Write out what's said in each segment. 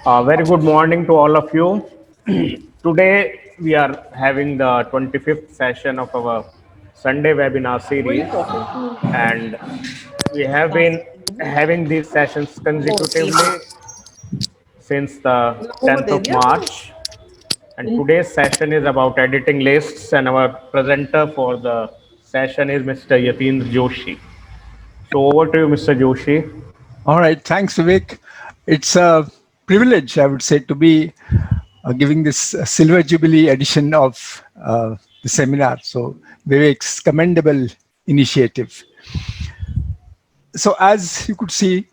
Very good morning to all of you. Today we are having the 25th session of our Sunday webinar series, and we have been having these sessions consecutively since the 10th of March. And today's session is about editing lists, and our presenter for the session is Mr. Yateen Joshi. So over to you, Mr. Joshi. All right, thanks, Vivek. It's a privilege, I would say, to be giving this Silver Jubilee edition of the seminar. So, Vivek's commendable initiative. So, as you could see,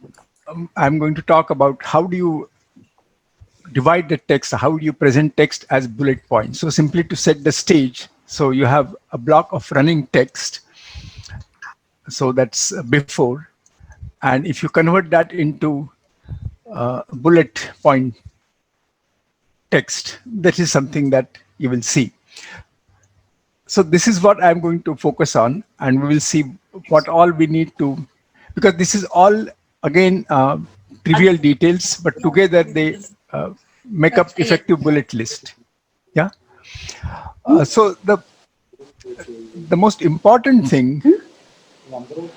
I'm going to talk about how do you divide the text, how do you present text as bullet points. So, simply to set the stage, so you have a block of running text. So, that's before. And if you convert that into bullet point text, that is something that you will see. So this is what I'm going to focus on, and we will see what all we need to, because this is all again trivial details, but together they make up effective bullet list. Yeah. So the most important thing,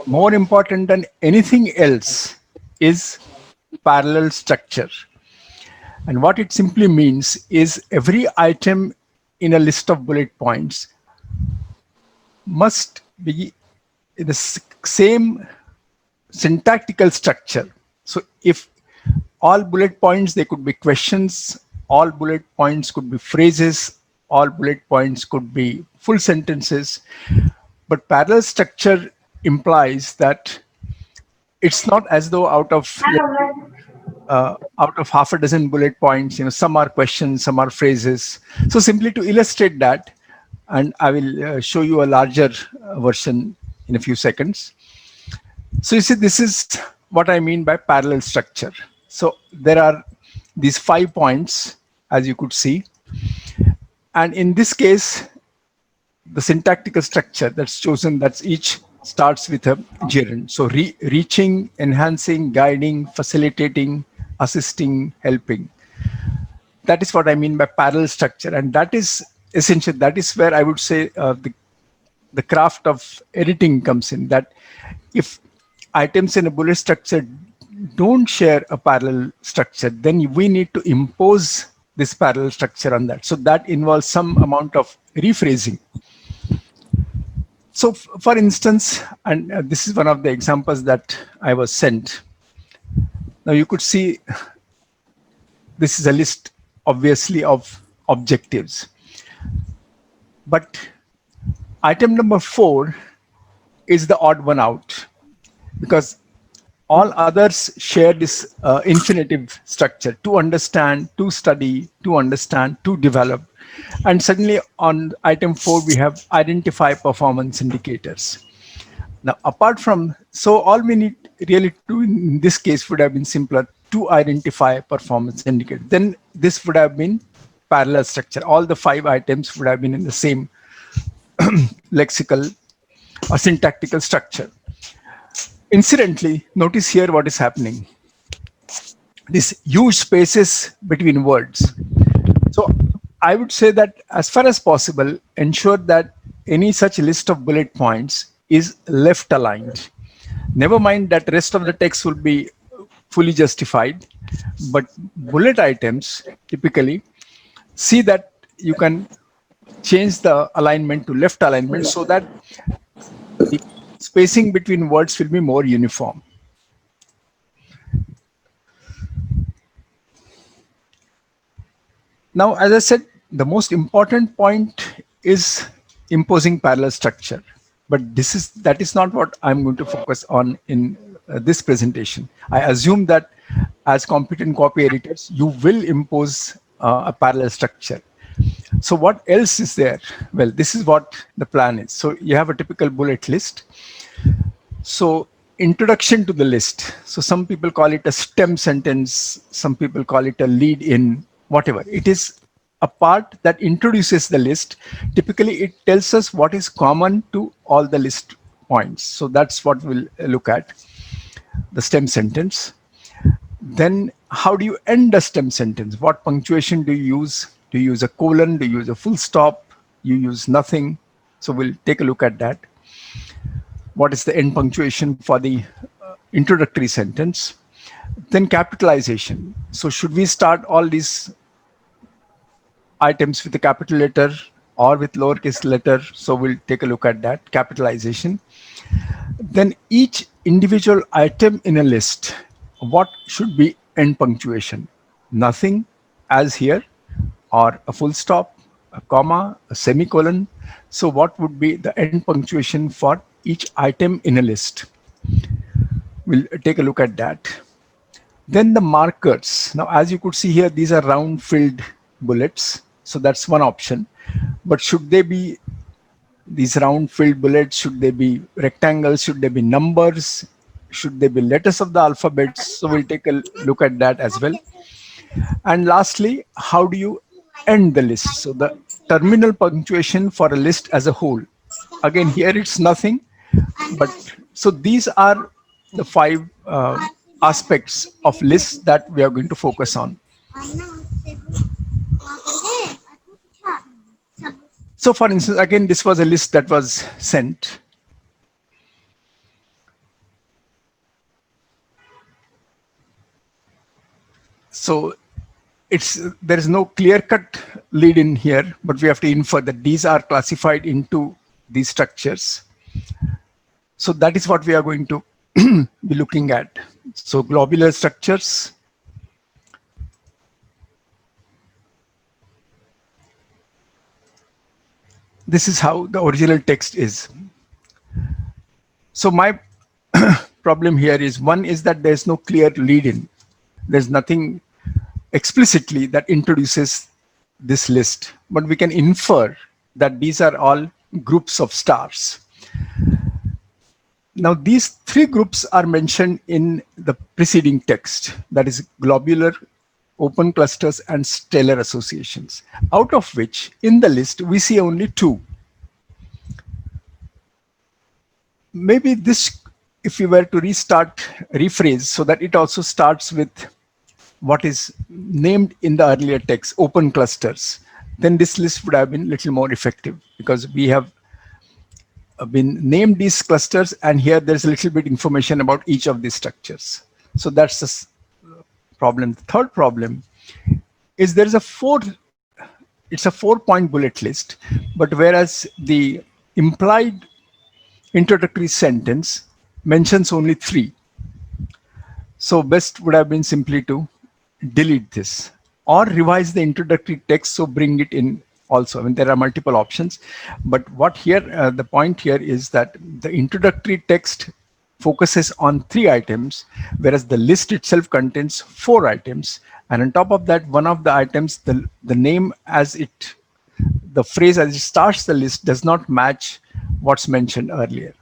more important than anything else, is parallel structure. And what it simply means is every item in a list of bullet points must be in the same syntactical structure. So if all bullet points, they could be questions, all bullet points could be phrases, all bullet points could be full sentences. But parallel structure implies that it's not as though out of half a dozen bullet points, some are questions, some are phrases. So simply to illustrate that, and I will show you a larger version in a few seconds. So you see, this is what I mean by parallel structure. So there are these 5 points, as you could see. And in this case, the syntactical structure that's chosen, that's each starts with a gerund. So reaching, enhancing, guiding, facilitating, assisting, helping. That is what I mean by parallel structure. And that is essential. That is where I would say the craft of editing comes in, that if items in a bullet structure don't share a parallel structure, then we need to impose this parallel structure on that. So that involves some amount of rephrasing. So for instance, and this is one of the examples that I was sent. Now you could see this is a list, obviously, of objectives. But item number 4 is the odd one out, because all others share this infinitive structure: to understand, to study, to understand, to develop. And suddenly on item 4, we have identify performance indicators. Now, apart from, so all we need really to do in this case would have been simpler: to identify performance indicators. Then this would have been parallel structure. All the 5 items would have been in the same lexical or syntactical structure. Incidentally, notice here what is happening. These huge spaces between words. So I would say that as far as possible, ensure that any such list of bullet points is left aligned. Never mind that rest of the text will be fully justified, but bullet items typically, see that you can change the alignment to left alignment so that the spacing between words will be more uniform. Now, as I said, the most important point is imposing parallel structure. But that is not what I'm going to focus on in this presentation. I assume that as competent copy editors, you will impose a parallel structure. So what else is there? Well, this is what the plan is. So you have a typical bullet list. So introduction to the list. So some people call it a stem sentence. Some people call it a lead in, whatever. It is a part that introduces the list. Typically, it tells us what is common to all the list points. So that's what we'll look at, the stem sentence. Then how do you end a stem sentence? What punctuation do you use? Do you use a colon? Do you use a full stop? You use nothing. So we'll take a look at that. What is the end punctuation for the introductory sentence? Then capitalization. So should we start all these items with a capital letter or with lowercase letter? So we'll take a look at that, capitalization. Then each individual item in a list, what should be end punctuation? Nothing, as here, or a full stop, a comma, a semicolon. So what would be the end punctuation for each item in a list? We'll take a look at that. Then the markers. Now, as you could see here, these are round filled bullets. So that's one option. But should they be these round filled bullets? Should they be rectangles? Should they be numbers? Should they be letters of the alphabets? So we'll take a look at that as well. And lastly, how do you end the list? So the terminal punctuation for a list as a whole. Again, here it's nothing, but so these are the five aspects of lists that we are going to focus on. So for instance, again, this was a list that was sent. So there is no clear-cut lead in here, but we have to infer that these are classified into these structures. So that is what we are going to be looking at. So globular structures. This is how the original text is. So my problem here is, one is that there's no clear lead in. There's nothing explicitly that introduces this list, but we can infer that these are all groups of stars. Now, these three groups are mentioned in the preceding text, that is globular, open clusters, and stellar associations, out of which in the list we see only two. Maybe this, if we were to rephrase so that it also starts with what is named in the earlier text, open clusters, then this list would have been a little more effective, because we have been named these clusters, and here there's a little bit information about each of these structures. So that's the problem. The third problem is it's a 4-point bullet list, but whereas the implied introductory sentence mentions only 3. So best would have been simply to delete this or revise the introductory text, so bring it in also. I mean, there are multiple options, but what here, the point here is that the introductory text focuses on 3 items, whereas the list itself contains 4 items. And on top of that, one of the items, the name the phrase as it starts the list does not match what's mentioned earlier.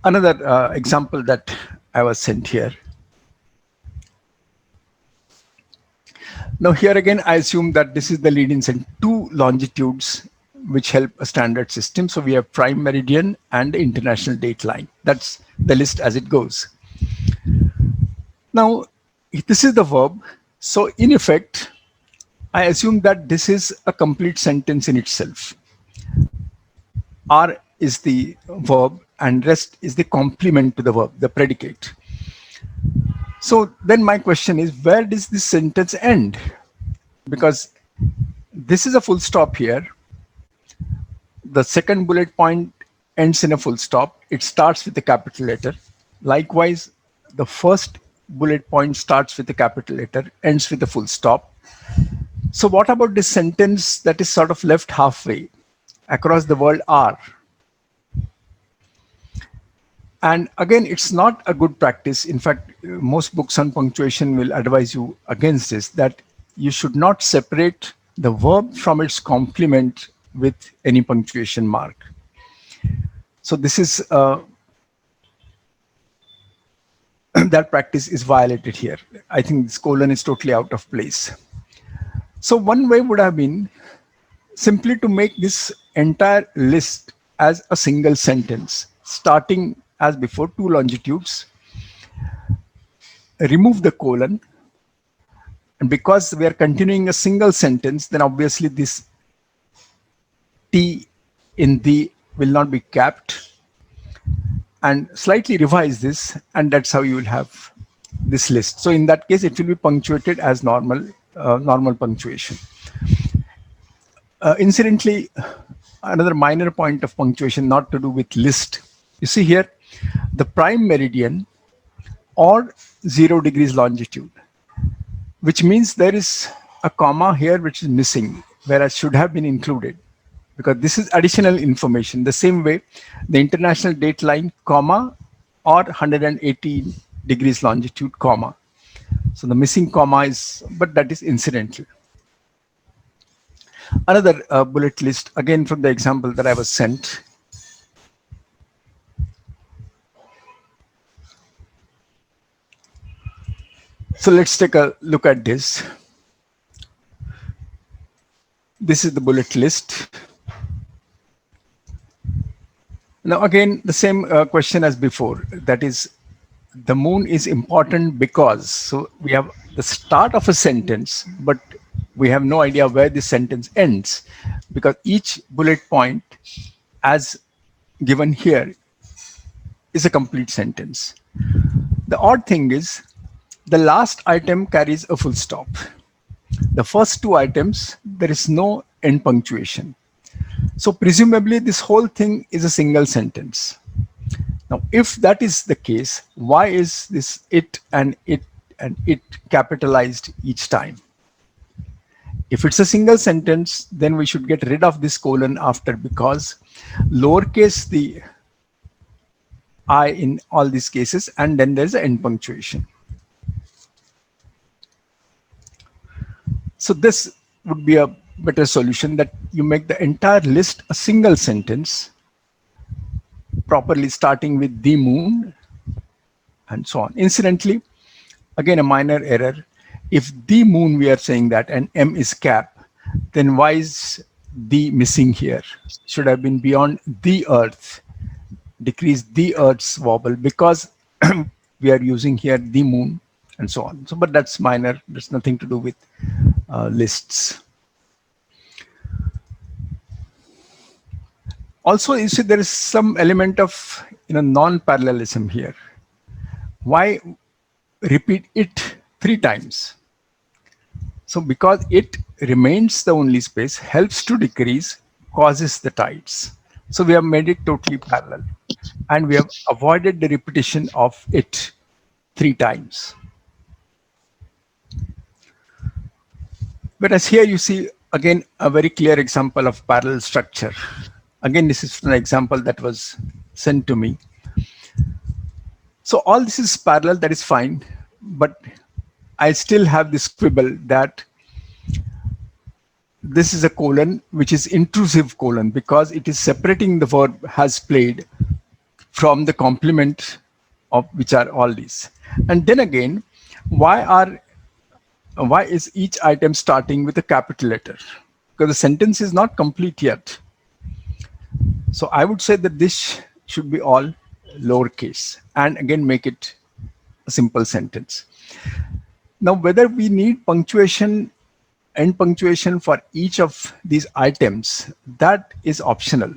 Another example that I was sent here. Now here again, I assume that this is the lead-ins and 2 longitudes which help a standard system. So we have prime meridian and the international date line. That's the list as it goes. Now, this is the verb. So in effect, I assume that this is a complete sentence in itself. R is the verb and rest is the complement to the verb, the predicate. So then my question is, where does this sentence end? Because this is a full stop here. The second bullet point ends in a full stop. It starts with a capital letter. Likewise, the first bullet point starts with a capital letter, ends with a full stop. So what about this sentence that is sort of left halfway? Across the world are. And again, it's not a good practice. In fact, most books on punctuation will advise you against this, that you should not separate the verb from its complement with any punctuation mark. So this is, that practice is violated here. I think this colon is totally out of place. So one way would have been simply to make this entire list as a single sentence, starting as before 2 longitudes, remove the colon, and because we are continuing a single sentence, then obviously this T in the will not be capped, and slightly revise this, and that's how you will have this list. So in that case, it will be punctuated as normal punctuation. Incidentally, another minor point of punctuation not to do with list. You see here, the prime meridian or 0 degrees longitude, which means there is a comma here which is missing, whereas should have been included, because this is additional information. The same way, the international date line, comma, or 118 degrees longitude, comma. So the missing comma is, but that is incidental. Another bullet list, again from the example that I was sent. So let's take a look at this. This is the bullet list. Now again, the same question as before, that is, the moon is important because, so we have the start of a sentence, but we have no idea where this sentence ends, because each bullet point as given here is a complete sentence. The odd thing is the last item carries a full stop. The first two items, there is no end punctuation. So presumably this whole thing is a single sentence. Now, if that is the case, why is this it and it capitalized each time? If it's a single sentence, then we should get rid of this colon after, because lowercase the I in all these cases, and then there's an end punctuation. So this would be a better solution, that you make the entire list a single sentence, properly starting with the moon and so on. Incidentally, again, a minor error. If the moon we are saying that and M is cap, then why is the missing here? Should have been beyond the earth, decrease the earth's wobble, because we are using here the moon and so on. So, but that's minor. There's nothing to do with lists. Also, you see there is some element of non-parallelism here. Why repeat it 3 times? So because it remains the only space, helps to decrease, causes the tides. So we have made it totally parallel, and we have avoided the repetition of it 3 times. Whereas here you see again a very clear example of parallel structure. Again, this is an example that was sent to me. So all this is parallel, that is fine, but I still have this quibble that this is a colon which is intrusive colon, because it is separating the verb has played from the complement of which are all these. And then again, why is each item starting with a capital letter? Because the sentence is not complete yet. So I would say that this should be all lowercase, and again make it a simple sentence. Now, whether we need punctuation, end punctuation for each of these items, that is optional.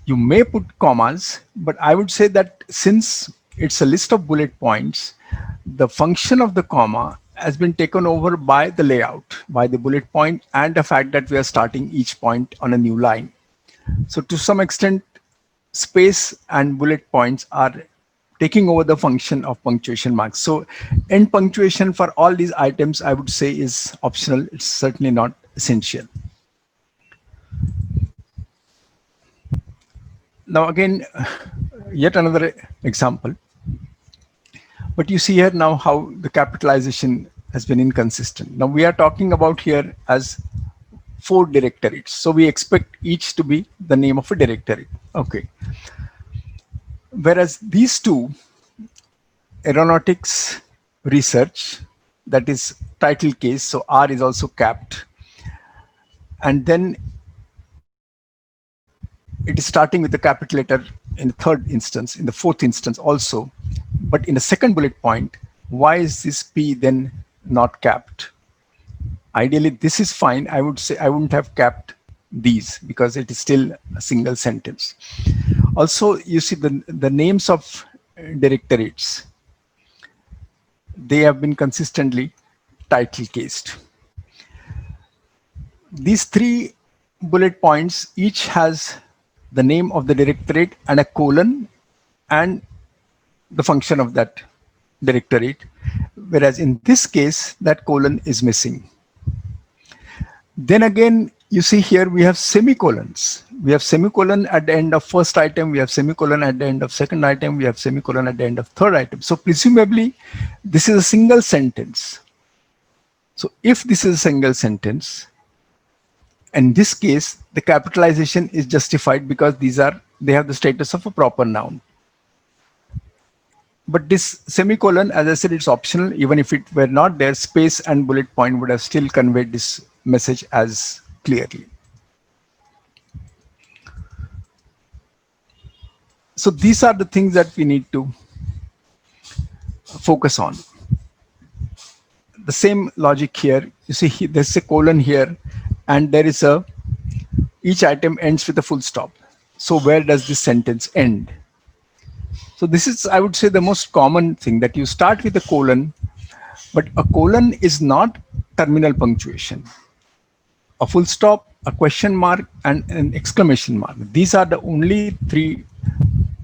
You may put commas, but I would say that since it's a list of bullet points, the function of the comma has been taken over by the layout, by the bullet point, and the fact that we are starting each point on a new line. So to some extent, space and bullet points are taking over the function of punctuation marks. So end punctuation for all these items, I would say, is optional. It's certainly not essential. Now again, yet another example. But you see here now how the capitalization has been inconsistent. Now we are talking about here as 4 directorates. So we expect each to be the name of a directorate. Okay. Whereas these two, aeronautics research, that is title case, so R is also capped. And then it is starting with the capital letter in the third instance, in the fourth instance also. But in the second bullet point, Why is this P then not capped? Ideally, this is fine. I would say I wouldn't have capped these because it is still a single sentence. Also, you see the names of directorates, they have been consistently title cased. These three bullet points each has the name of the directorate and a colon and the function of that directorate, whereas in this case that colon is missing. Then again, you see here we have semicolons. We have semicolon at the end of first item, we have semicolon at the end of second item, we have semicolon at the end of third item. So presumably this is a single sentence. So if this is a single sentence, in this case the capitalization is justified because they have the status of a proper noun. But this semicolon, as I said, it's optional. Even if it were not there, space and bullet point would have still conveyed this message as clearly. So these are the things that we need to focus on. The same logic here. You see, there's a colon here, and there is each item ends with a full stop. So where does this sentence end? So this is, I would say, the most common thing, that you start with a colon, but a colon is not terminal punctuation. A full stop, a question mark, and an exclamation mark. These are the only three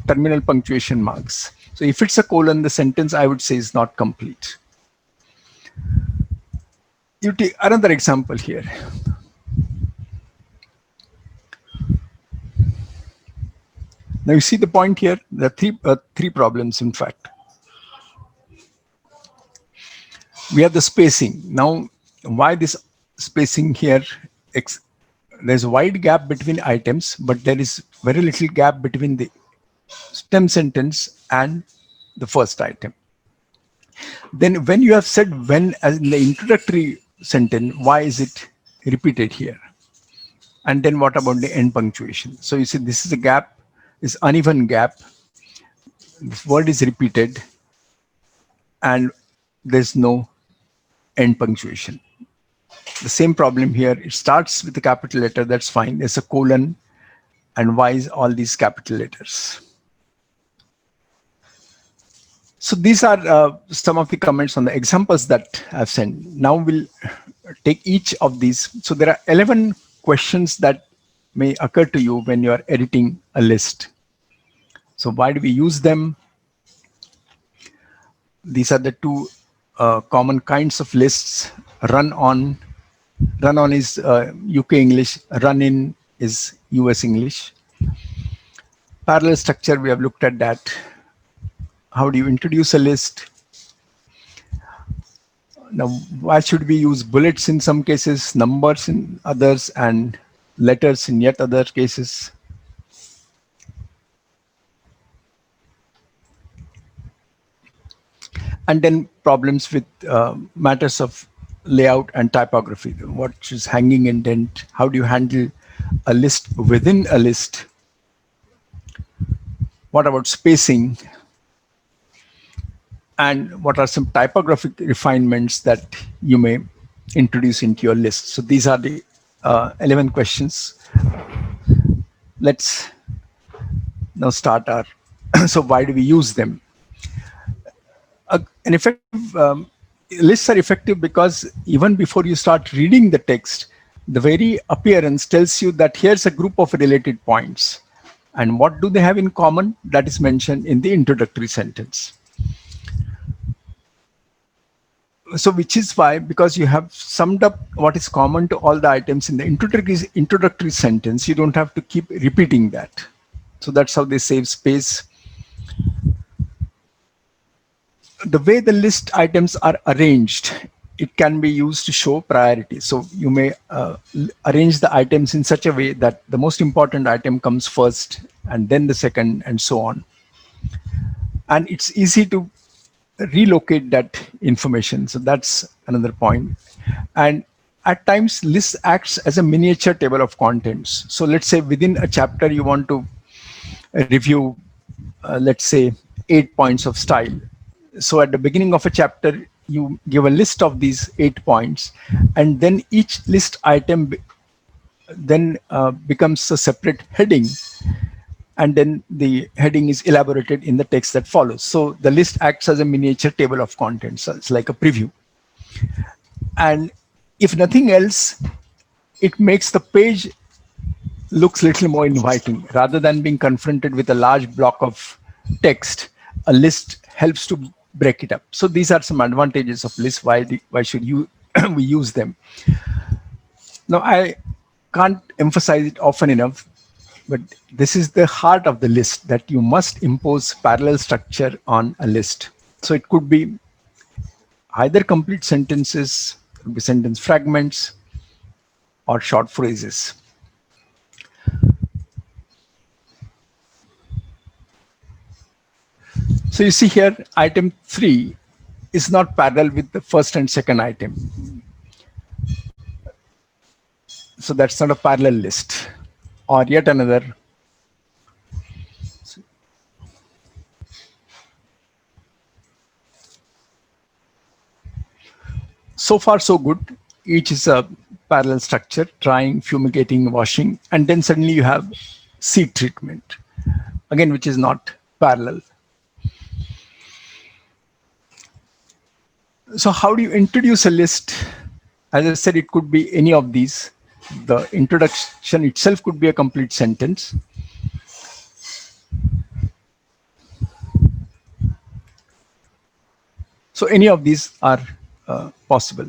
terminal punctuation marks. So if it's a colon, the sentence, I would say, is not complete. You take another example here. Now you see the point here. There are three problems, in fact. We have the spacing. Now, why this spacing here? There's a wide gap between items, but there is very little gap between the stem sentence and the first item. Then when you have said when as in the introductory sentence, why is it repeated here? And then what about the end punctuation? So you see this is a gap, this uneven gap. This word is repeated and there's no end punctuation. The same problem here. It starts with a capital letter, that's fine. There's a colon, and why is all these capital letters? So these are some of the comments on the examples that I've sent. Now we'll take each of these. So there are 11 questions that may occur to you when you are editing a list. So why do we use them? These are the two common kinds of lists. Run on is UK English, run in is US English. Parallel structure, we have looked at that. How do you introduce a list? Now, why should we use bullets in some cases, numbers in others, and letters in yet other cases? And then problems with matters of layout and typography. What is hanging indent? How do you handle a list within a list? What about spacing? And what are some typographic refinements that you may introduce into your list? So these are the 11 questions. Let's now start our, so why do we use them? An effective lists are effective because even before you start reading the text, the very appearance tells you that here's a group of related points. And what do they have in common? That is mentioned in the introductory sentence. So which is why, because you have summed up what is common to all the items in the introductory sentence, you don't have to keep repeating that. So that's how they save space. The way the list items are arranged, it can be used to show priority. So you may arrange the items in such a way that the most important item comes first and then the second and so on. And it's easy to relocate that information. So that's another point. And at times list acts as a miniature table of contents. So let's say within a chapter you want to review, let's say 8 points of style. So at the beginning of a chapter, you give a list of these 8 points, and then each list item then becomes a separate heading, and then the heading is elaborated in the text that follows. So the list acts as a miniature table of contents. So it's like a preview. And if nothing else, it makes the page looks little more inviting. Rather than being confronted with a large block of text, a list helps to break it up. So these are some advantages of lists. Why should you we use them? Now, I can't emphasize it often enough, but this is the heart of the list, that you must impose parallel structure on a list. So it could be either complete sentences, could be sentence fragments, or short phrases. So you see here, item 3 is not parallel with the first and second item. So that's not a parallel list. Or yet another. So far, so good. Each is a parallel structure, drying, fumigating, washing, and then suddenly you have seed treatment, again, which is not parallel. So how do you introduce a list? As I said, it could be any of these. The introduction itself could be a complete sentence. So any of these are possible.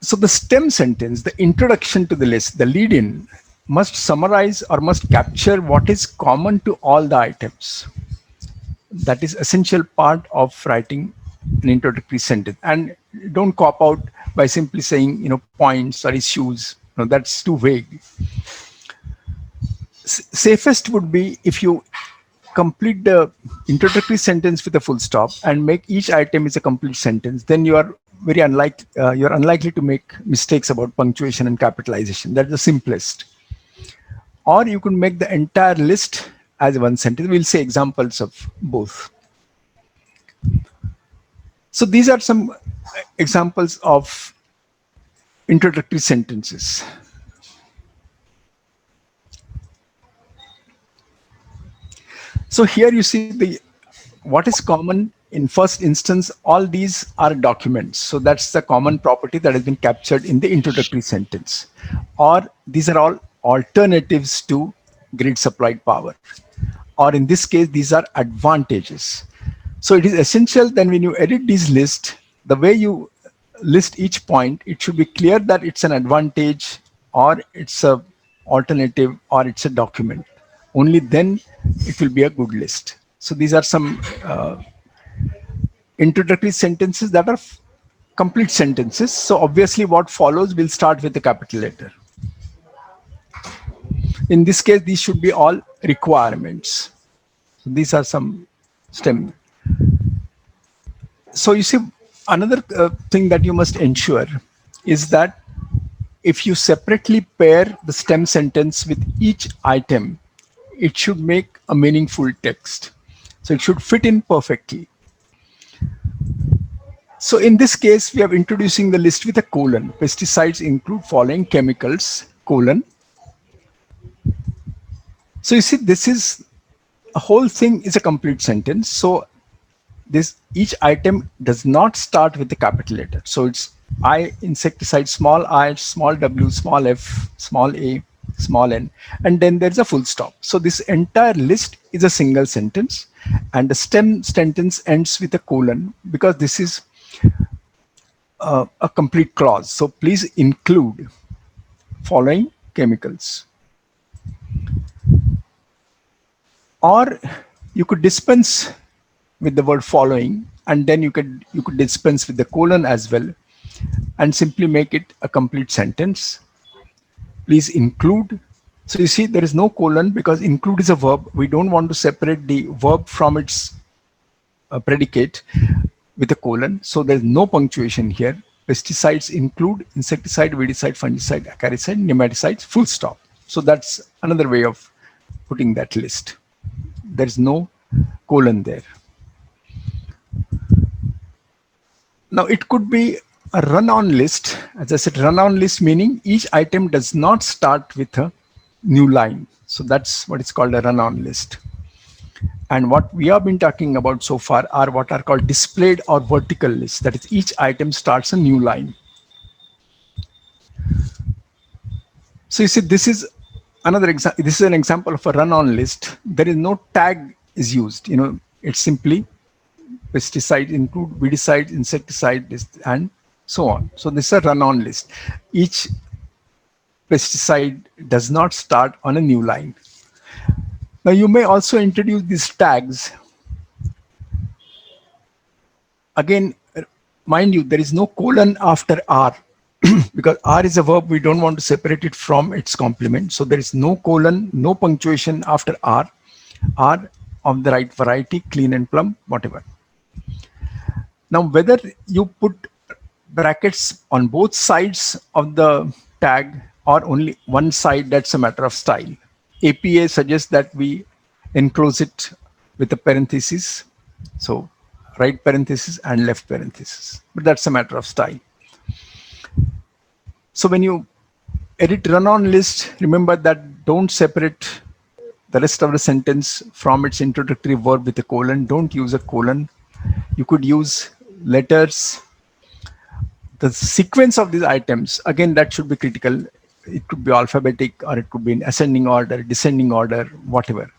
So the stem sentence, the introduction to the list, the lead in, must summarize or must capture what is common to all the items. That is essential part of writing an introductory sentence. And don't cop out by simply saying, points or issues. That's too vague. Safest would be if you complete the introductory sentence with a full stop and make each item is a complete sentence. Then you are you're unlikely to make mistakes about punctuation and capitalization. That's the simplest. Or you can make the entire list as one sentence. We'll say examples of both. So these are some examples of introductory sentences. So here you see what is common in first instance. All these are documents. So that's the common property that has been captured in the introductory sentence. Or these are all alternatives to grid supplied power. Or in this case, these are advantages. So it is essential that when you edit these lists, the way you list each point, it should be clear that it's an advantage, or it's a alternative, or it's a document. Only then it will be a good list. So these are some introductory sentences that are complete sentences. So obviously what follows will start with a capital letter. In this case, these should be all requirements. So these are some stem. So you see, another thing that you must ensure is that if you separately pair the stem sentence with each item, it should make a meaningful text. So it should fit in perfectly. So in this case, we are introducing the list with a colon. Pesticides include following chemicals, colon. So you see, this is a whole thing is a complete sentence. So this each item does not start with the capital letter. So it's I insecticide, small I, small w, small f, small a, small n, and then there's a full stop. So this entire list is a single sentence, and the stem sentence ends with a colon because this is a complete clause. So please include following chemicals. Or you could dispense with the word following, and then you could dispense with the colon as well, and simply make it a complete sentence. Please include. So you see, there is no colon because include is a verb. We don't want to separate the verb from its predicate with a colon. So there's no punctuation here. Pesticides include insecticide, weedicide, fungicide, acaricide, nematicides, full stop. So that's another way of putting that list. There's no colon there. Now it could be a run-on list. As I said, run-on list meaning each item does not start with a new line. So that's what is called a run-on list. And what we have been talking about so far are what are called displayed or vertical lists. That is, each item starts a new line. So you see, this is another example. This is an example of a run-on list. There is no tag is used. It's simply pesticide include weedicide, insecticide, and so on. So this is a run-on list. Each pesticide does not start on a new line. Now you may also introduce these tags. Again, mind you, there is no colon after R because R is a verb. We don't want to separate it from its complement. So there is no colon, no punctuation after R. R of the right variety, clean and plumb, whatever. Now, whether you put brackets on both sides of the tag or only one side, that's a matter of style. APA suggests that we enclose it with a parenthesis. So right parenthesis and left parenthesis, but that's a matter of style. So when you edit run-on list, remember that don't separate the rest of the sentence from its introductory verb with a colon. Don't use a colon. You could use letters. The sequence of these items, again, that should be critical. It could be alphabetic or it could be in ascending order, descending order, whatever.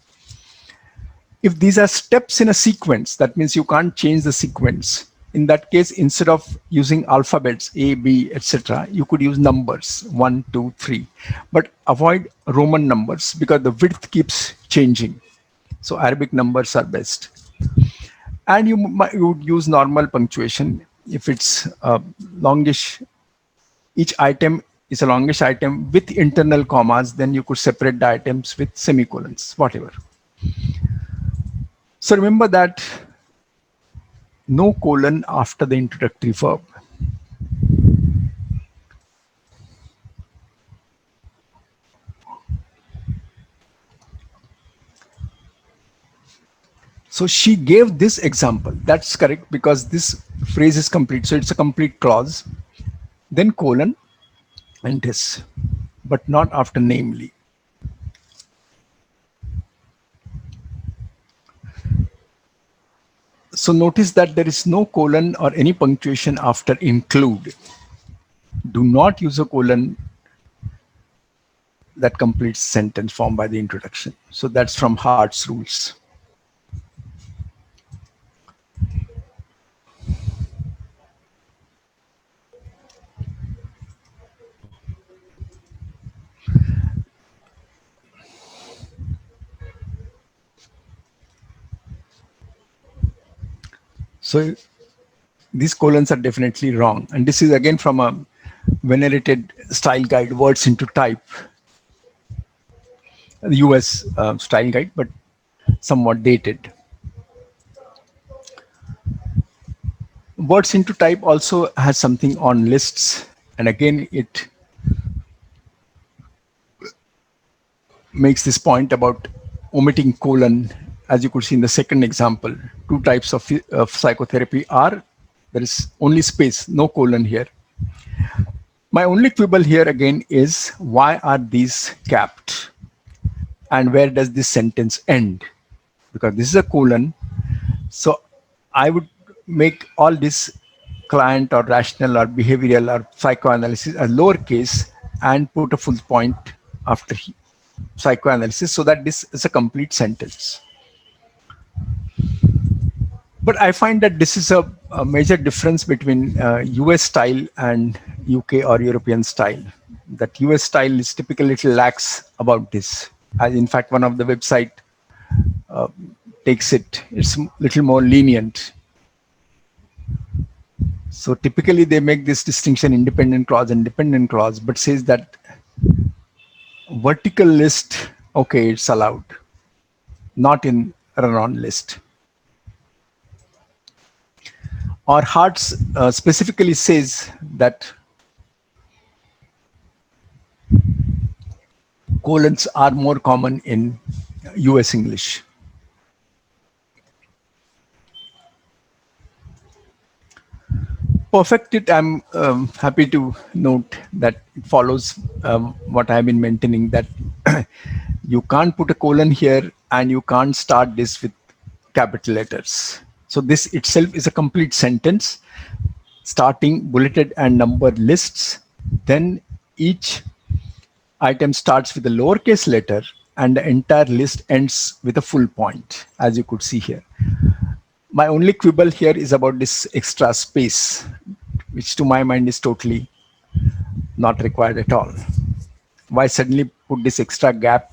If these are steps in a sequence, that means you can't change the sequence. In that case, instead of using alphabets A, B, etc., you could use numbers 1, 2, 3, but avoid Roman numbers because the width keeps changing. So Arabic numbers are best. And you would use normal punctuation. If it's longish, each item is a longish item with internal commas, then you could separate the items with semicolons, whatever. So remember that no colon after the introductory verb. So she gave this example. That's correct because this phrase is complete. So it's a complete clause. Then colon and this, but not after namely. So notice that there is no colon or any punctuation after include. Do not use a colon that completes sentence formed by the introduction. So that's from Hart's rules. So these colons are definitely wrong. And this is again from a venerated style guide, Words into Type, the US style guide, but somewhat dated. Words into Type also has something on lists. And again, it makes this point about omitting colon. As you could see in the second example, two types of psychotherapy are there is only space, no colon here. My only quibble here again is why are these capped? And where does this sentence end? Because this is a colon. So I would make all this client or rational or behavioral or psychoanalysis a lowercase and put a full point after psychoanalysis so that this is a complete sentence. But I find that this is a major difference between US style and UK or European style. That US style is typically a little lax about this. As in fact, one of the website takes it's a little more lenient. So typically they make this distinction independent clause and dependent clause, but says that vertical list, okay, it's allowed, not in run-on list. Or Hart's specifically says that Colons are more common in US English. Perfected, I'm happy to note that it follows what I've been maintaining, that you can't put a colon here and you can't start this with capital letters. So this itself is a complete sentence starting bulleted and numbered lists. Then each item starts with a lowercase letter and the entire list ends with a full point, as you could see here. My only quibble here is about this extra space, which to my mind is totally not required at all. Why suddenly put this extra gap?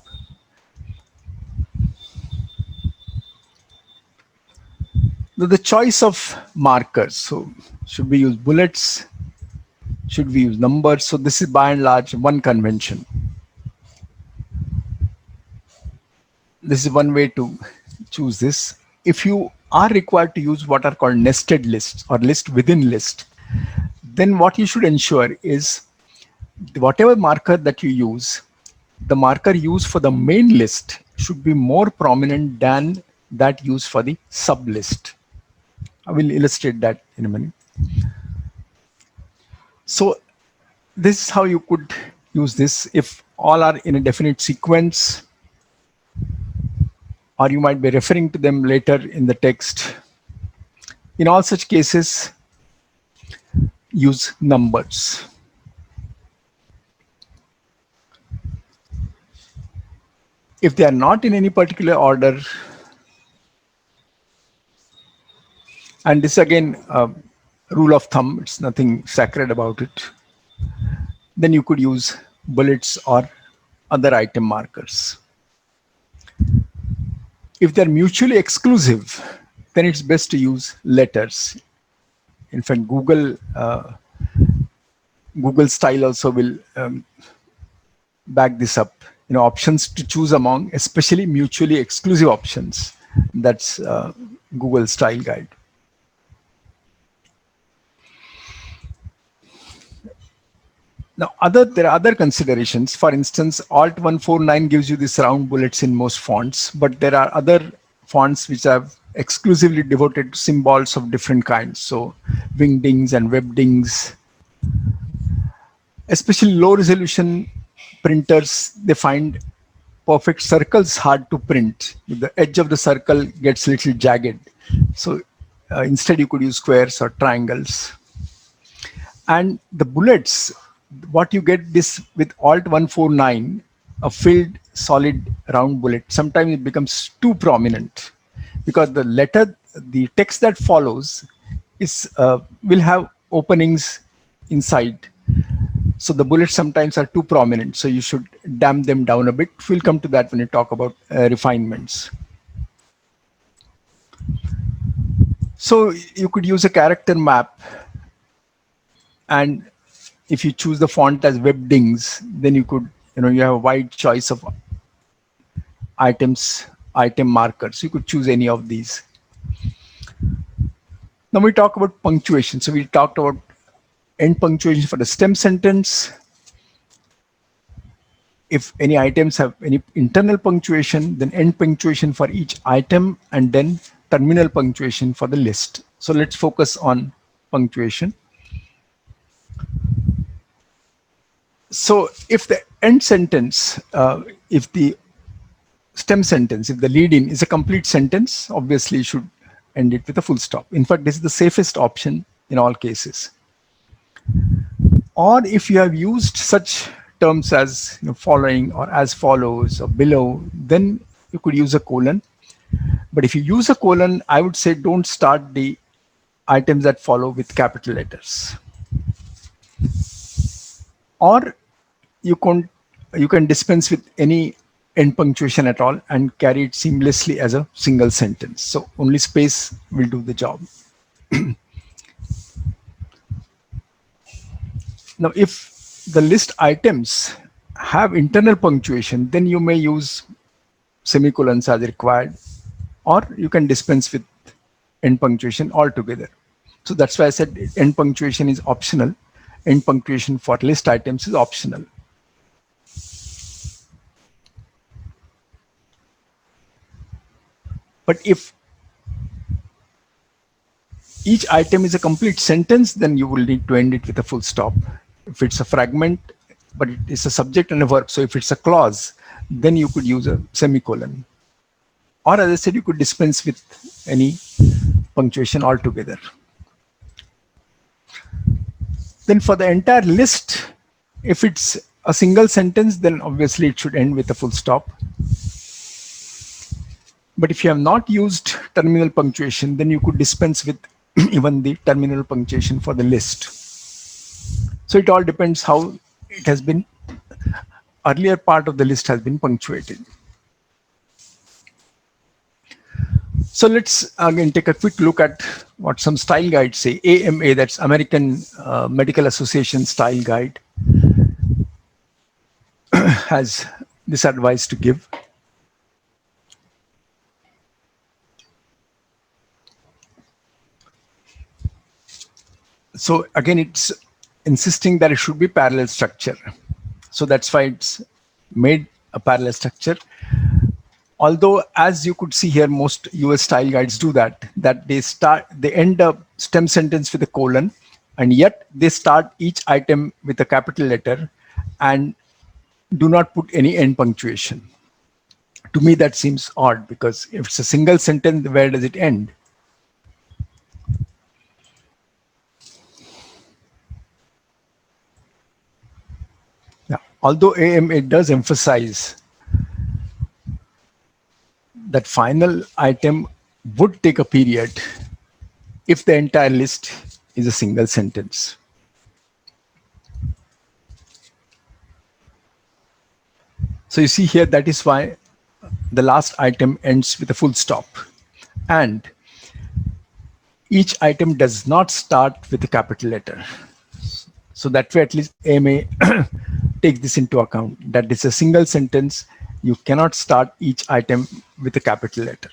The choice of markers. So should we use bullets? Should we use numbers? So this is by and large one convention. This is one way to choose this. If you are required to use what are called nested lists or list within list, then what you should ensure is whatever marker that you use, the marker used for the main list should be more prominent than that used for the sub list. I will illustrate that in a minute. So this is how you could use this if all are in a definite sequence, or you might be referring to them later in the text. In all such cases, use numbers. If they are not in any particular order, and this again, rule of thumb, it's nothing sacred about it, then you could use bullets or other item markers. If they're mutually exclusive, then it's best to use letters. In fact, Google style also will back this up. Options to choose among, especially mutually exclusive options. That's Google style guide. Now, there are other considerations. For instance, Alt 149 gives you these round bullets in most fonts, but there are other fonts which are exclusively devoted to symbols of different kinds. So, Wingdings and Webdings, especially low resolution printers, they find perfect circles hard to print. The edge of the circle gets a little jagged. So, instead, you could use squares or triangles. And the bullets, what you get this with Alt 149, a filled solid round bullet, sometimes it becomes too prominent because the text that follows is will have openings inside. So the bullets sometimes are too prominent. So you should damp them down a bit. We'll come to that when we talk about refinements. So you could use a character map, and if you choose the font as Webdings, then you could, you have a wide choice of item markers. You could choose any of these. Now we talk about punctuation. So we talked about end punctuation for the stem sentence. If any items have any internal punctuation, then end punctuation for each item, and then terminal punctuation for the list. So let's focus on punctuation. So if the end sentence, if the stem sentence, if the lead-in is a complete sentence, obviously you should end it with a full stop. In fact, this is the safest option in all cases. Or if you have used such terms as following or as follows or below, then you could use a colon. But if you use a colon, I would say don't start the items that follow with capital letters. Or you can dispense with any end punctuation at all and carry it seamlessly as a single sentence. So only space will do the job. Now, if the list items have internal punctuation, then you may use semicolons as required, or you can dispense with end punctuation altogether. So that's why I said end punctuation is optional. End punctuation for list items is optional. But if each item is a complete sentence, then you will need to end it with a full stop. If it's a fragment, but it is a subject and a verb, so if it's a clause, then you could use a semicolon. Or as I said, you could dispense with any punctuation altogether. Then for the entire list, if it's a single sentence, then obviously it should end with a full stop. But if you have not used terminal punctuation, then you could dispense with even the terminal punctuation for the list. So it all depends how it has been, earlier part of the list has been punctuated. So let's again take a quick look at what some style guides say. AMA, that's American Medical Association Style Guide, has this advice to give. So again, it's insisting that it should be parallel structure. So that's why it's made a parallel structure. Although, as you could see here, most US style guides do that they end a stem sentence with a colon, and yet they start each item with a capital letter and do not put any end punctuation. To me, that seems odd, because if it's a single sentence, where does it end? Yeah. Although AMA does emphasize that final item would take a period if the entire list is a single sentence. So you see here, that is why the last item ends with a full stop. And each item does not start with a capital letter. So that way, at least AMA take this into account, that it's a single sentence. You cannot start each item with a capital letter.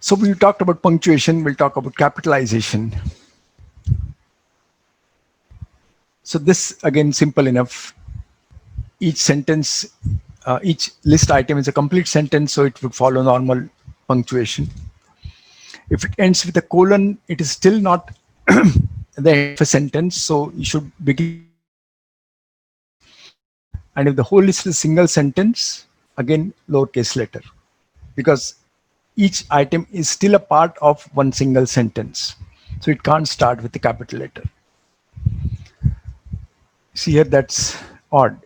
So we talked about punctuation, we'll talk about capitalization. So this, again, simple enough. Each sentence, each list item is a complete sentence, so it would follow normal punctuation. If it ends with a colon, it is still not the end of a sentence, so you should begin with a lowercase letter. And if the whole list is a single sentence, again, lowercase letter, because each item is still a part of one single sentence. So it can't start with the capital letter. See here, that's odd.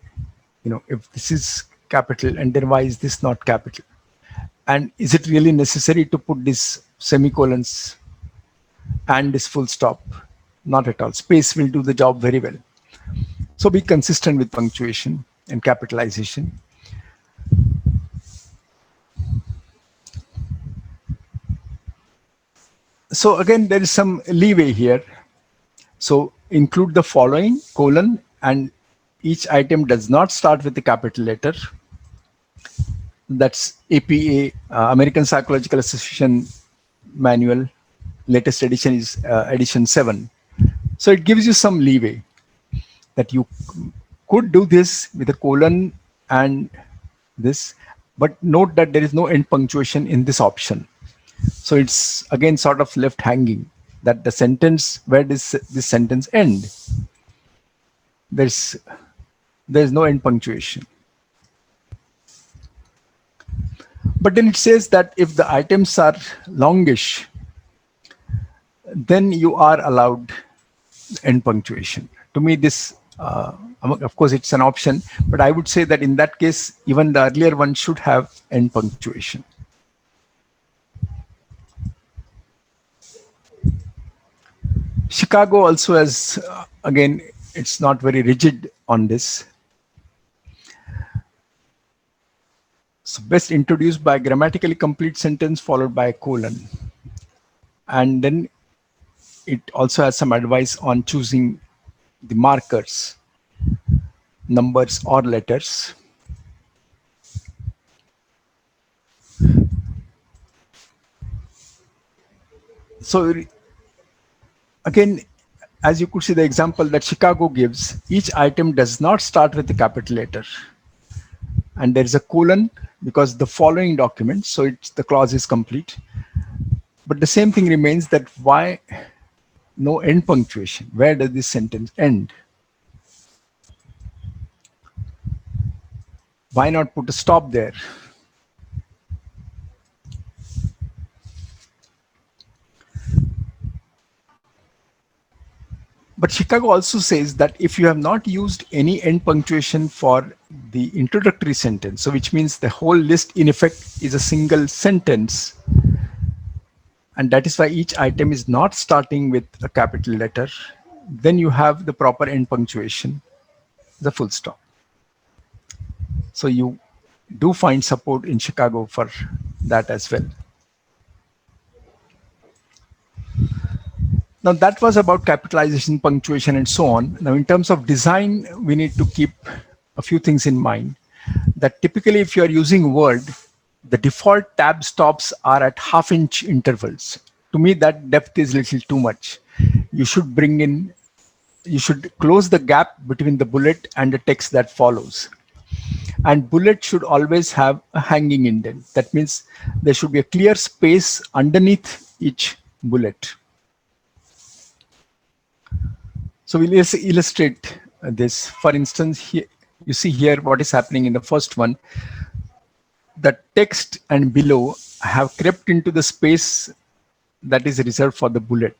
If this is capital, and then why is this not capital? And is it really necessary to put these semicolons and this full stop? Not at all. Space will do the job very well. So be consistent with punctuation and capitalization. So again, there is some leeway here. So include the following: colon, and each item does not start with the capital letter. That's APA, American Psychological Association Manual. Latest edition is edition 7. So it gives you some leeway that you could do this with a colon and this, but note that there is no end punctuation in this option. So it's again sort of left hanging, that the sentence, where does this sentence end? There's no end punctuation. But then it says that if the items are longish, then you are allowed end punctuation. To me, this, of course, it's an option, but I would say that in that case, even the earlier one should have end punctuation. Chicago also has, again, it's not very rigid on this. So best introduced by grammatically complete sentence followed by a colon. And then it also has some advice on choosing the markers, numbers or letters. So again, as you could see the example that Chicago gives, each item does not start with the capital letter. and there is a colon because the following document, so it's the clause is complete. But the same thing remains, that why no end punctuation? Where does this sentence end? Why not put a stop there? But Chicago also says that if you have not used any end punctuation for the introductory sentence, so which means the whole list in effect is a single sentence, and that is why each item is not starting with a capital letter, then you have the proper end punctuation, the full stop. So you do find support in Chicago for that as well. Now that was about capitalization, punctuation, and so on. Now in terms of design, we need to keep a few things in mind. That typically if you are using Word, the default tab stops are at half-inch intervals. To me, that depth is a little too much. You should close the gap between the bullet and the text that follows. And bullet should always have a hanging indent. That means there should be a clear space underneath each bullet. So we'll illustrate this. For instance, here you see here what is happening in the first one. The text and below have crept into the space that is reserved for the bullet.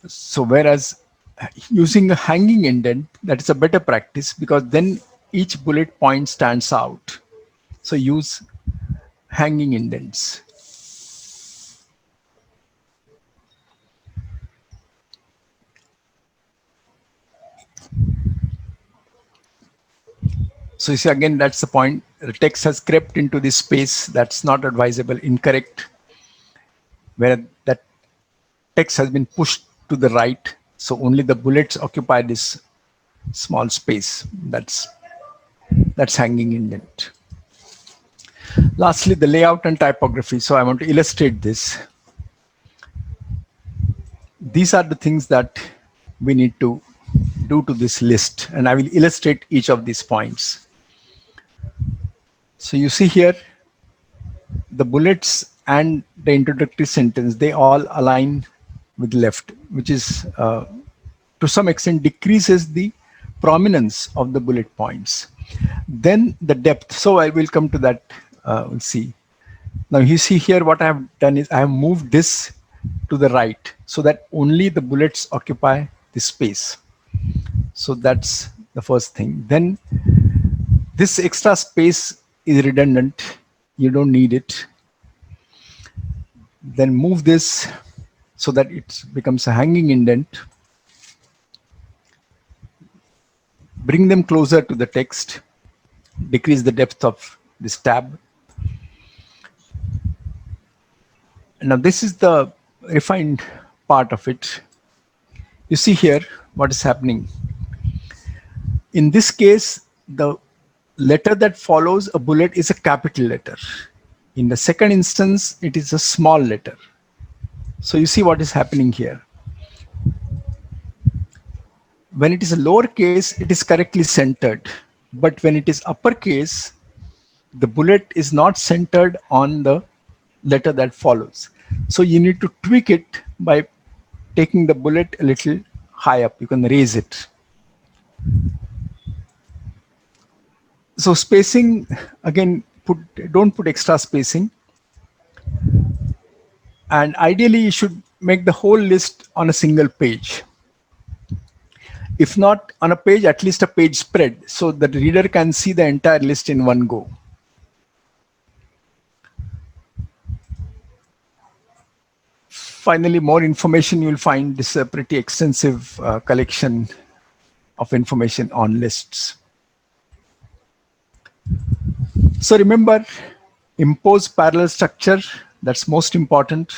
So whereas using a hanging indent, that is a better practice, because then each bullet point stands out. So use hanging indents. So you see, again, that's the point. The text has crept into this space. That's not advisable, incorrect, where that text has been pushed to the right. So only the bullets occupy this small space. That's hanging indent. Lastly, the layout and typography. So I want to illustrate this. These are the things that we need to do to this list, and I will illustrate each of these points. So you see here, the bullets and the introductory sentence, they all align with left, which is to some extent decreases the prominence of the bullet points. Then the depth. So I will come to that. We'll see. Now you see here what I have done is I have moved this to the right so that only the bullets occupy the space. So that's the first thing. Then this extra space is redundant. You don't need it. Then move this so that it becomes a hanging indent. Bring them closer to the text. Decrease the depth of this tab. Now this is the refined part of it. You see here what is happening. In this case, the letter that follows a bullet is a capital letter. In the second instance, it is a small letter. So you see what is happening here. When it is a lowercase, it is correctly centered. But when it is uppercase, the bullet is not centered on the letter that follows. So you need to tweak it by taking the bullet a little high up. You can raise it. So spacing, again, don't put extra spacing. And ideally, you should make the whole list on a single page. If not on a page, at least a page spread, so that the reader can see the entire list in one go. Finally, more information you'll find. This is a pretty extensive collection of information on lists. So remember, impose parallel structure. That's most important.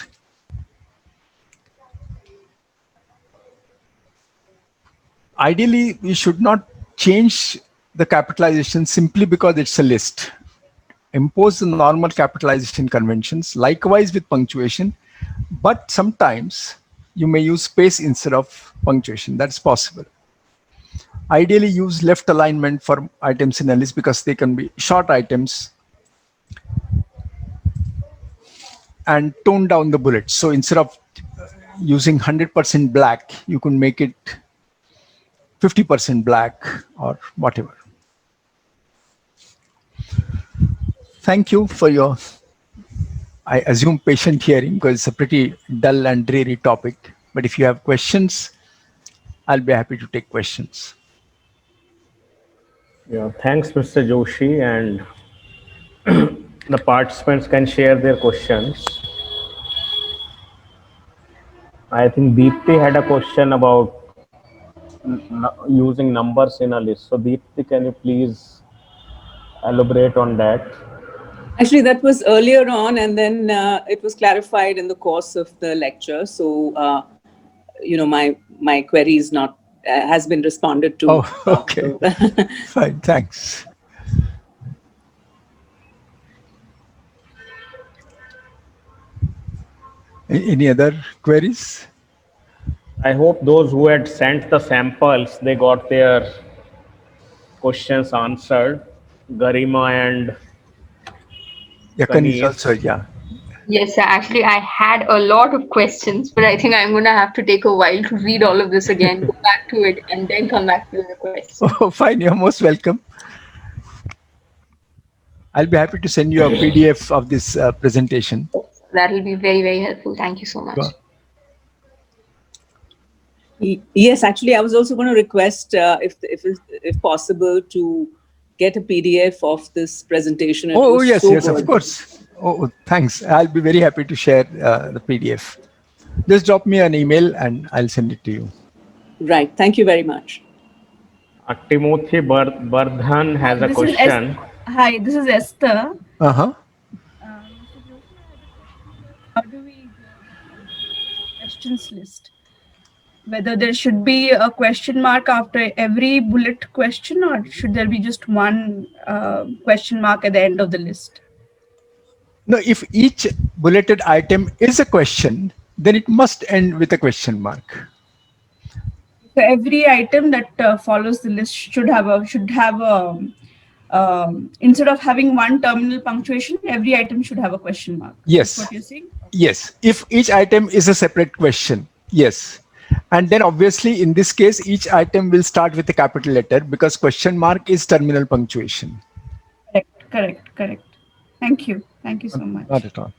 Ideally, we should not change the capitalization simply because it's a list. Impose the normal capitalization conventions, likewise with punctuation, but sometimes you may use space instead of punctuation. That's possible. Ideally, use left alignment for items in a list because they can be short items, and tone down the bullets. So instead of using 100% black, you can make it 50% black or whatever. Thank you for your, I assume, patient hearing because it's a pretty dull and dreary topic. But if you have questions, I'll be happy to take questions. Yeah, thanks, Mr. Joshi, and the participants can share their questions. I think Deepthi had a question about using numbers in a list. So, Deepthi, can you please elaborate on that? Actually, that was earlier on, and then it was clarified in the course of the lecture. So, my query is not has been responded to. Oh, okay. Fine, thanks. Any other queries? I hope those who had sent the samples, they got their questions answered. Garima and Yakan is also, Kanis. yeah. Yes, sir. Actually, I had a lot of questions, but I think I'm going to have to take a while to read all of this again, go back to it, and then come back to the question. Oh, fine. You're most welcome. I'll be happy to send you a PDF of this presentation. That will be very, very helpful. Thank you so much. Sure. Yes, actually, I was also going to request, if possible, to get a PDF of this presentation. It Oh, was yes, so yes, of good. course. Oh, thanks. I'll be very happy to share the PDF. Just drop me an email and I'll send it to you. Right. Thank you very much. Timothy Bardhan has a This is question. Hi, this is Esther. Uh-huh. Mr. Joshi, I had a question. How do we go about questions list? Whether there should be a question mark after every bullet question, or should there be just one question mark at the end of the list? No, if each bulleted item is a question, then it must end with a question mark. So every item that follows the list should have a instead of having one terminal punctuation, every item should have a question mark. Yes. That's what you're saying? Yes. If each item is a separate question, yes. And then obviously in this case, each item will start with a capital letter because question mark is terminal punctuation. Correct. Thank you so much. Not at all.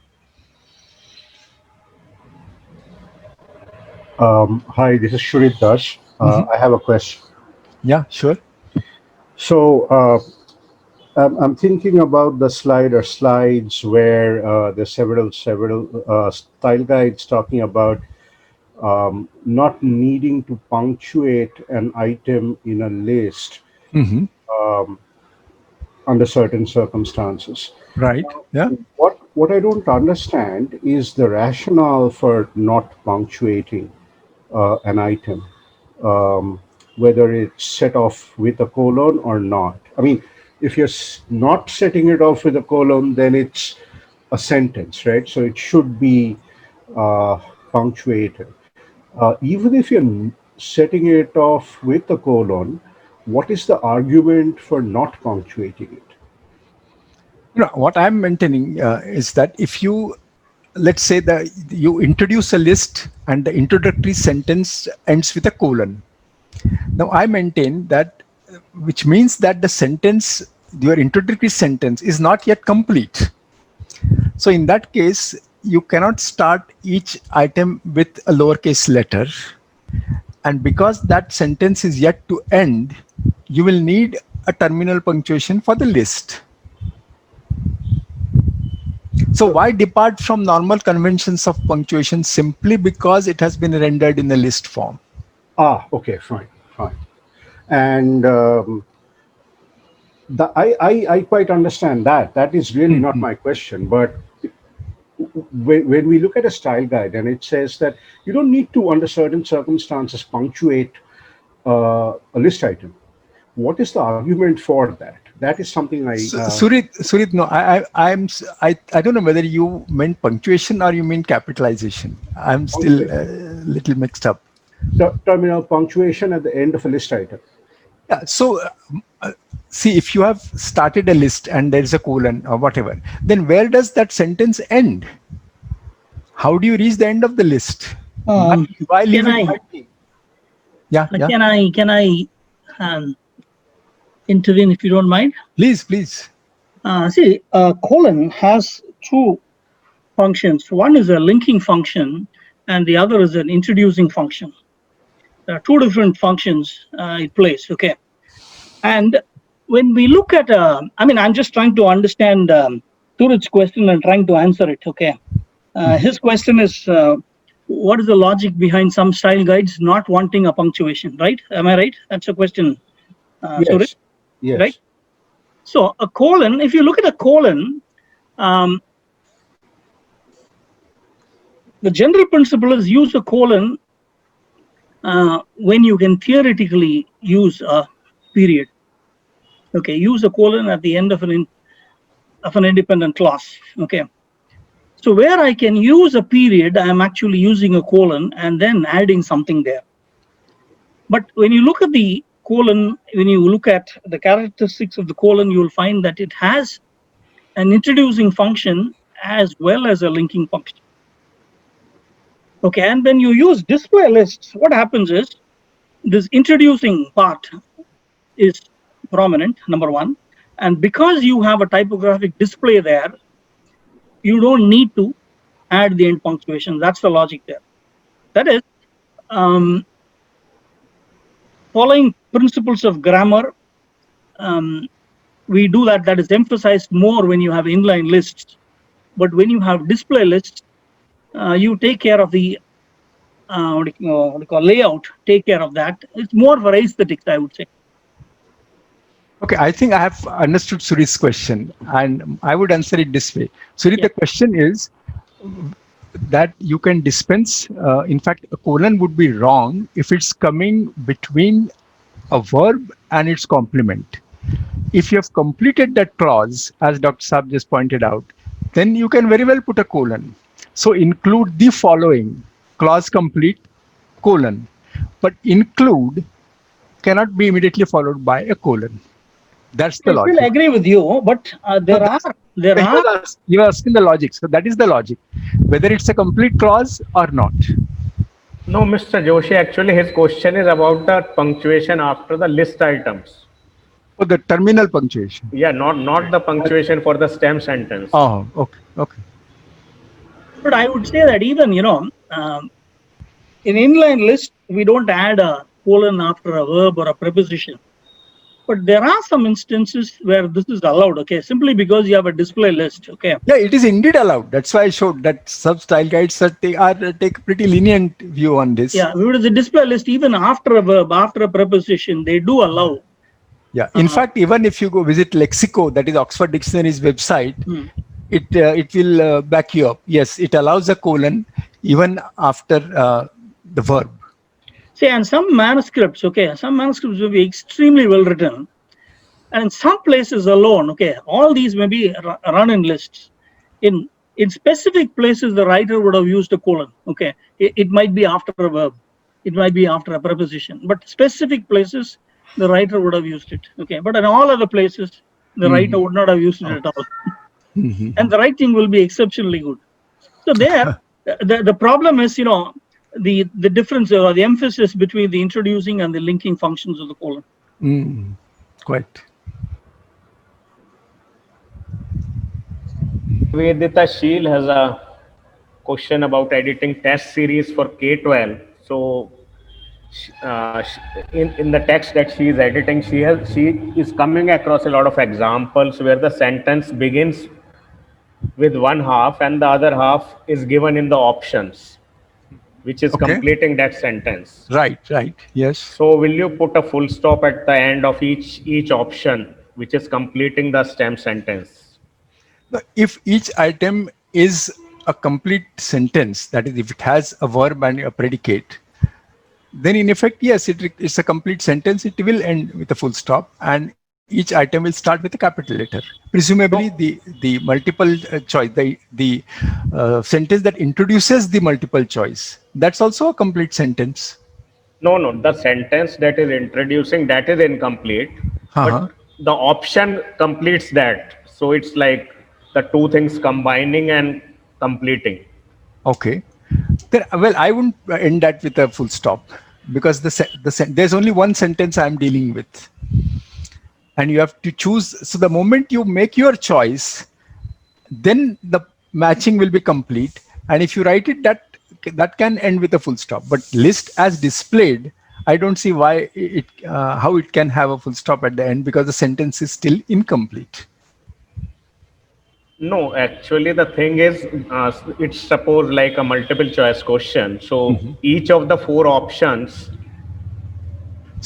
Hi, this is Shurit Dash. I have a question. Yeah, sure. So I'm thinking about the slides where there's several style guides talking about not needing to punctuate an item in a list Mm-hmm. under certain circumstances. Right. Yeah. What I don't understand is the rationale for not punctuating an item, whether it's set off with a colon or not. I mean, if you're not setting it off with a colon, then it's a sentence, right? So it should be punctuated. Even if you're setting it off with a colon, what is the argument for not punctuating it? What I'm maintaining is that if you, let's say that you introduce a list and the introductory sentence ends with a colon. Now I maintain that, which means that the sentence, your introductory sentence is not yet complete. So in that case, you cannot start each item with a lowercase letter. And because that sentence is yet to end, you will need a terminal punctuation for the list. So why depart from normal conventions of punctuation simply because it has been rendered in a list form? Okay, fine. And I quite understand that. That is really not my question. But when we look at a style guide and it says that you don't need to, under certain circumstances, punctuate a list item, what is the argument for that? That is something I. Surit, no, I don't know whether you meant punctuation or you mean capitalization. I'm still a little mixed up. Terminal punctuation at the end of a list item. Yeah. So, see, if you have started a list and there is a colon or whatever, then where does that sentence end? How do you reach the end of the list? Why, Um, why leave can it I empty? Yeah, yeah. can I um, intervene if you don't mind? Please, please. See, colon has two functions. One is a linking function, and the other is an introducing function. There are two different functions it plays. Okay, and when we look at, I mean, I'm just trying to understand Turit's question and trying to answer it. Okay, his question is, what is the logic behind some style guides not wanting a punctuation? Right? Am I right? That's a question, Turit. Yes, Right? yes. So a colon. If you look at a colon, um, the general principle is use a colon when you can theoretically use a period. Okay, use a colon at the end of an independent clause. Okay, so where I can use a period, I am actually using a colon and then adding something there. But when you look at the colon, when you look at the characteristics of the colon, you will find that it has an introducing function as well as a linking function. Okay, and when you use display lists, what happens is this introducing part is prominent, number one. And because you have a typographic display there, you don't need to add the end punctuation. That's the logic there. That is, um, following principles of grammar, um, we do that. That is emphasized more when you have inline lists. But when you have display lists, you take care of the what do you call layout, take care of that. It's more for aesthetics, I would say. Okay, I think I have understood Suri's question, and I would answer it this way. Suri, Yeah. the question is that you can dispense. In fact, a colon would be wrong if it's coming between a verb and its complement. If you have completed that clause, as Dr. Saab just pointed out, then you can very well put a colon. So include the following clause complete colon, but include cannot be immediately followed by a colon. That's the I still logic. agree with you, but So there are you are asking the logic. So that is the logic, whether it's a complete clause or not. No, Mr. Joshi, actually his question is about the punctuation after the list items. For the terminal punctuation. Yeah, not the punctuation for the stem sentence. Oh, okay, okay. but I would say that even in inline list we don't add a colon after a verb or a preposition. But there are some instances where this is allowed. Okay, simply because you have a display list. Okay. Yeah, it is indeed allowed. That's why I showed that some style guides take a pretty lenient view on this. Yeah, with the display list, even after a verb, after a preposition, they do allow. Yeah. In fact, even if you go visit Lexico, that is Oxford Dictionary's website, it will back you up. Yes, it allows a colon even after the verb. See, and some manuscripts, okay, some manuscripts will be extremely well written. And in some places alone, okay, all these may be run in lists. In specific places, the writer would have used a colon. Okay, it might be after a verb, it might be after a preposition, but specific places the writer would have used it. Okay, but in all other places, the writer would not have used it at all, and the writing will be exceptionally good. So there, the problem is, the difference or the emphasis between the introducing and the linking functions of the colon. Quite. Vedita Sheel has a question about editing test series for K-12. So, in the text that she is editing, she is coming across a lot of examples where the sentence begins with one half and the other half is given in the options, which is Okay. completing that sentence. Right, right. Yes. So, will you put a full stop at the end of each option, which is completing the stem sentence? If each item is a complete sentence, that is, if it has a verb and a predicate, then in effect, yes, it's a complete sentence. It will end with a full stop, and each item will start with a capital letter. Presumably, the multiple choice, the sentence that introduces the multiple choice, that's also a complete sentence. No, no, the sentence that is introducing that is incomplete, but Uh-huh. the option completes that. So it's like the two things combining and completing. Okay. Then, well, I wouldn't end that with a full stop, because there's only one sentence I'm dealing with, and you have to choose. So the moment you make your choice, then the matching will be complete. And if you write it, that can end with a full stop. But list as displayed, I don't see why how it can have a full stop at the end, because the sentence is still incomplete. No, actually, the thing is, it's suppose like a multiple choice question. So Mhm. each of the four options,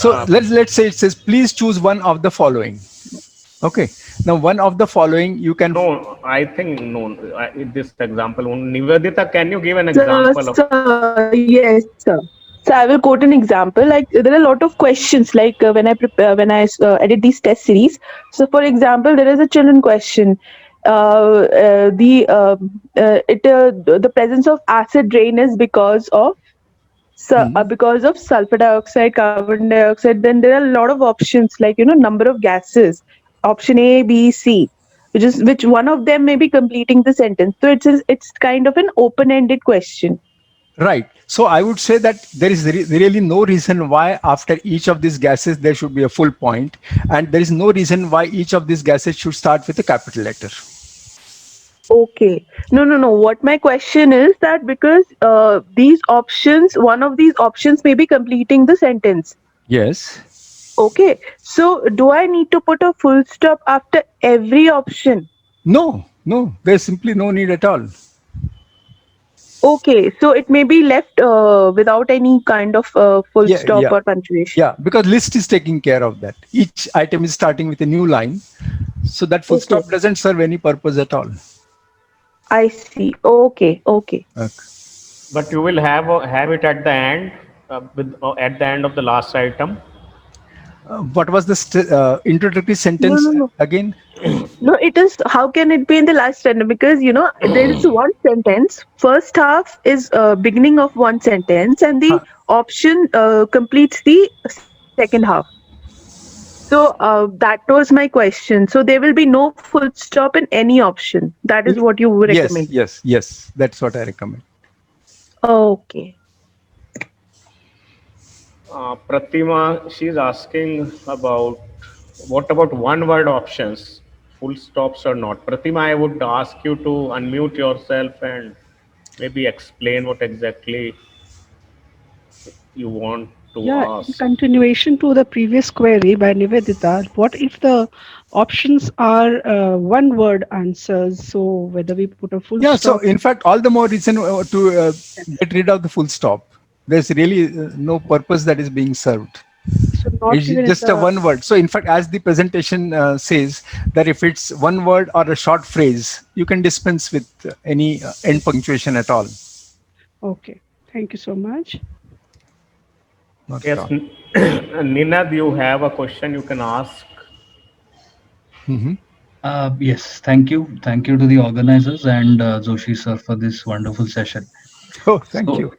So uh, let's say it says, please choose one of the following. Okay. Now, one of the following you can. no, I think no. This example, Nivedita, can you give an So, example of? yes, sir. So I will quote an example. Like there are a lot of questions. Like when I prepare, when I edit these test series. So, for example, there is a children question. The presence of acid rain is Mhm. because of sulfur dioxide, carbon dioxide. Then there are a lot of options, like number of gases. Option A, B, C, which one of them may be completing the sentence. So it's kind of an open-ended question. Right. So I would say that there is really no reason why after each of these gases there should be a full point, and there is no reason why each of these gases should start with a capital letter. Okay. No, no, no. What my question is that because one of these options may be completing the sentence. Yes. Okay. So do I need to put a full stop after every option? No, no, there's simply no need at all. Okay. So it may be left without any kind of full Yeah, stop yeah, or punctuation. yeah, because list is taking care of that. Each item is starting with a new line, so that full Okay. stop doesn't serve any purpose at all. I see. Okay. Okay. Okay. But you will have it at the end, at the end of the last item. What was the introductory No, sentence no, no. again? No, it is. How can it be in the last sentence? Because there is one sentence. First half is beginning of one sentence, and the Huh. option completes the second half. So that was my question. So there will be no full stop in any option. That is what you would recommend. Yes, yes, yes. That's what I recommend. Okay. Pratima, she's asking about what about one word options, full stops or not. Pratima, I would ask you to unmute yourself and maybe explain what exactly you want to Yeah, in ask. continuation to the previous query by Nivedita, what if the options are one word answers? So whether we put a full Yeah, so stop, in fact, all the more reason to get rid of the full stop. There's really no purpose that is being served. so not It's even in just a the one word. So in fact, as the presentation says, that if it's one word or a short phrase, you can dispense with any end punctuation at all. okay. Thank you so much. Not at Yes, all. Ninad, you have a question you can ask. Hmm. Yes, thank you. Thank you to the organizers and Joshi sir for this wonderful session. Oh, thank So, you.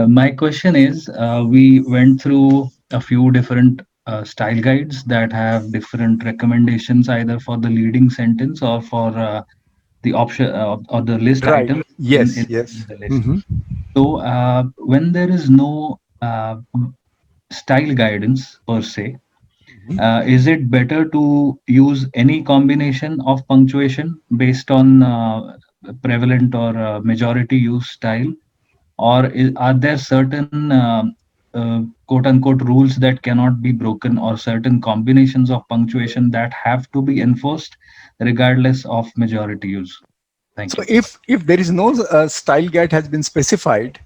my question is we went through a few different style guides that have different recommendations either for the leading sentence or for the option or the list Right. items Yes, in yes. the list. Hmm. So, when there is no style guidance per se, is it better to use any combination of punctuation based on prevalent or majority use style, or are there certain quote unquote rules that cannot be broken, or certain combinations of punctuation that have to be enforced regardless of majority use? Thank So you. if there is no style guide has been specified,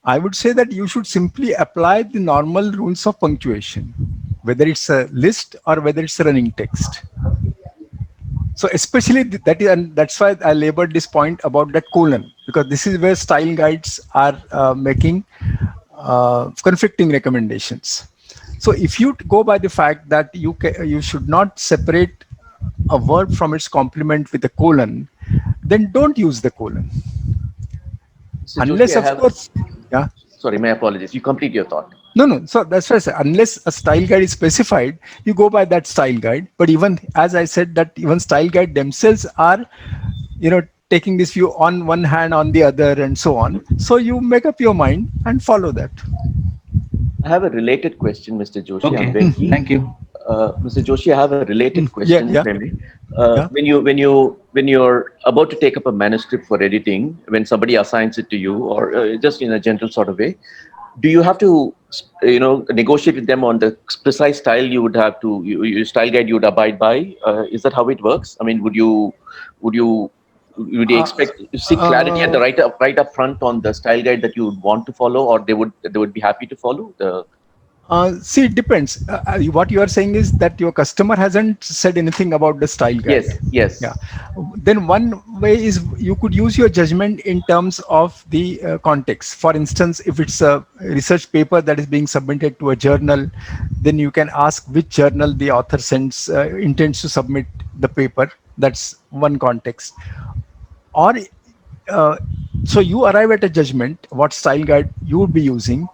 I would say that you should simply apply the normal rules of punctuation, whether it's a list or whether it's a running text. So especially that is, and that's why I labored this point about that colon, because this is where style guides are making conflicting recommendations. So if you go by the fact that you should not separate a verb from its complement with a colon, then don't use the colon, So Joshi, unless I of have course. Yeah. Sorry, my apologies. You complete your thought. No, no. So that's why I said, unless a style guide is specified, you go by that style guide. But even as I said, that even style guide themselves are, taking this view on one hand, on the other, and so on. So you make up your mind and follow that. I have a related question, Mr. Joshi. I'm Okay, very thank you. Mr. Joshi, I have a related Yeah, question, yeah, maybe. yeah. When you're about to take up a manuscript for editing, when somebody assigns it to you, or just in a general sort of way, do you have to, negotiate with them on the precise style you would have to, your style guide you would abide by? Is that how it works? I mean, would you, would you Uh, expect to seek clarity at the uh, right up front on the style guide that you would want to follow, or they would be happy to follow the? See, it depends. What you are saying is that your customer hasn't said anything about the style guide. Yes, yes. Yeah. Then one way is you could use your judgment in terms of the context. For instance, if it's a research paper that is being submitted to a journal, then you can ask which journal the author intends to submit the paper. That's one context. Or uh, so you arrive at a judgment what style guide you would be using,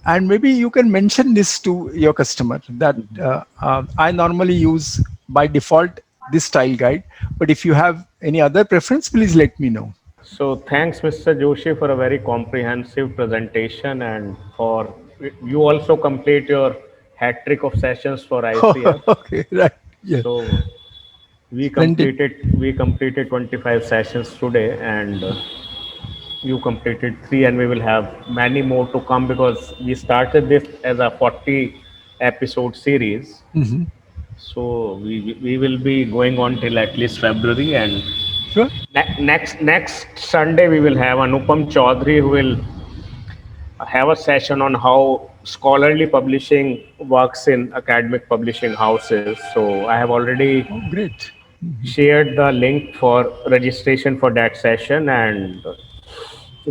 and maybe you can mention this to your customer that I normally use by default this style guide, but if you have any other preference, please let me know. So thanks, Mr. Joshi, for a very comprehensive presentation, and for you also complete your hat trick of sessions for ICF. Okay, right. Yeah, So we splendid. completed we completed 25 sessions today, and you completed three, and we will have many more to come because we started this as a 40 episode series. Hmm. So we will be going on till at least February, and Sure. next Sunday we will have Anupam Chaudhary who will have a session on how scholarly publishing works in academic publishing houses. So I have already Oh, great. Mhm. shared the link for registration for that session, and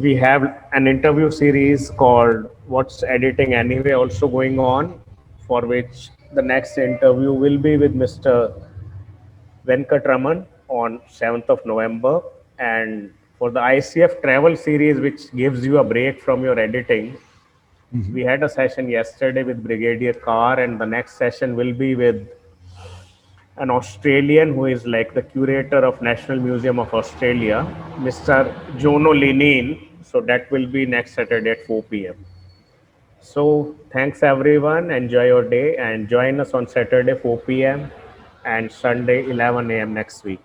we have an interview series called What's Editing Anyway also going on, for which the next interview will be with Mr. Venkatraman on 7th of November. And for the ICF travel series, which gives you a break from your editing, we had a session yesterday with Brigadier Carr, and the next session will be with an Australian who is like the curator of National Museum of Australia, Mr. Jono Linin. So that will be next Saturday at 4 p.m. So thanks everyone. Enjoy your day and join us on Saturday 4 p.m. and Sunday 11 a.m. next week.